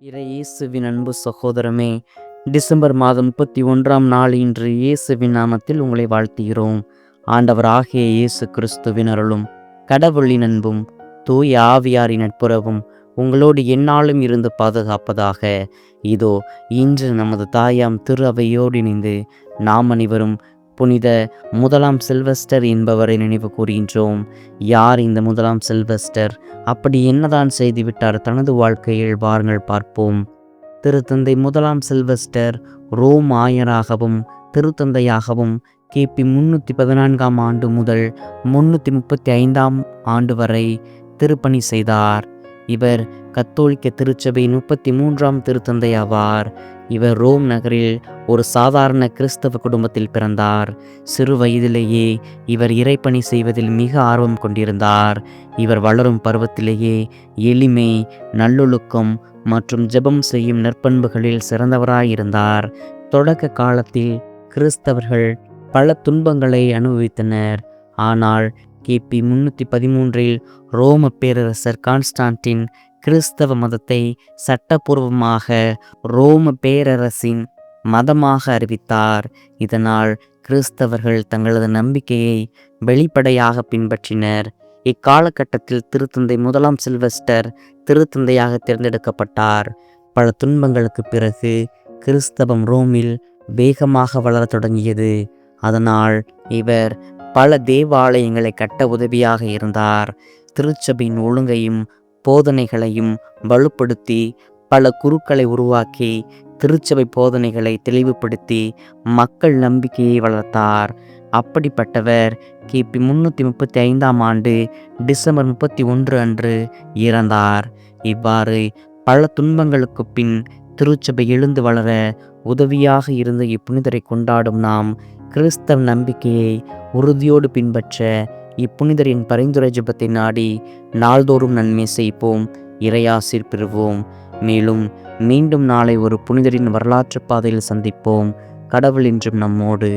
இயேசுவின் அன்பு சகோதரமே, டிசம்பர் மாதம் 31ஆம் நாள் இன்று இயேசுவின் நாமத்தில் உங்களை வாழ்த்துகிறோம். ஆண்டவராகிய இயேசு கிறிஸ்துவின் அருளும் கடவுளின் அன்பும் தூய ஆவியாரின் நட்புறவும் உங்களோடு எந்நாளும் இருந்து பாதுகாப்பதாக. இதோ இன்று நமது தாயாம் திரு அவையோடு இணைந்து நாம் அனைவரும் புனித முதலாம் சில்வஸ்டர் என்பவரை நினைவு கூறுகின்றோம். யார் இந்த முதலாம் சில்வஸ்டர்? அப்படி என்னதான் செய்துவிட்டார் தனது வாழ்க்கையில்? வாருங்கள் பார்ப்போம். திருத்தந்தை முதலாம் சில்வஸ்டர் ரோம் ஆயராகவும் திருத்தந்தையாகவும் கிபி 314ஆம் ஆண்டு முதல் 335ஆம் ஆண்டு வரை திருப்பணி செய்தார். இவர் கத்தோலிக்க திருச்சபையின் 33ஆம் திருத்தந்தை ஆவார். இவர் ரோம் நகரில் ஒரு சாதாரண கிறிஸ்தவ குடும்பத்தில் பிறந்தார். சிறு வயதிலேயே இவர் இறைப்பணி செய்வதில் மிக ஆர்வம் கொண்டிருந்தார். இவர் வளரும் பருவத்திலேயே எளிமை, நல்லொழுக்கம் மற்றும் ஜெபம் செய்யும் நற்பண்புகளில் சிறந்தவராயிருந்தார். தொடக்க காலத்தில் கிறிஸ்தவர்கள் பல துன்பங்களை அனுபவித்தனர். ஆனால் கிபி 313இல் ரோம பேரரசர் கான்ஸ்டான்டின் கிறிஸ்தவ மதத்தை சட்டபூர்வமாக ரோம பேரரசின் மதமாக அறிவித்தார். இதனால் கிறிஸ்தவர்கள் தங்களது நம்பிக்கையை வெளிப்படையாக பின்பற்றினர். இக்காலகட்டத்தில் திருத்தந்தை முதலாம் சில்வஸ்டர் திருத்தந்தையாக தேர்ந்தெடுக்கப்பட்டார். பல துன்பங்களுக்கு பிறகு கிறிஸ்தவம் ரோமில் வேகமாக வளரத் தொடங்கியது. அதனால் இவர் பல தேவாலயங்களை கட்ட உதவியாக இருந்தார். திருச்சபையின் ஒழுங்கையும் போதனைகளையும் வலுப்படுத்தி பல குருக்களை உருவாக்கி திருச்சபை போதனைகளை தெளிவுபடுத்தி மக்கள் நம்பிக்கையை வளர்த்தார். அப்படிப்பட்டவர் கிபி 335ஆம் ஆண்டு டிசம்பர் 31 அன்று இறந்தார். இவ்வாறு பல துன்பங்களுக்கு பின் திருச்சபை எழுந்து வளர உதவியாக இருந்த இப்புனிதரை கொண்டாடும் நாம் கிறிஸ்தவ நம்பிக்கையை உறுதியோடு பின்பற்ற இப்புனிதரின் பரிந்துரை ஜெபத்தை நாடி நாள்தோறும் நன்மை செய்வோம், இறையாசீர் பெறுவோம். மேலும் மீண்டும் நாளை ஒரு புனிதரின் வரலாற்று பாதையில் சந்திப்போம். கடவுள் என்றும் நம்மோடு.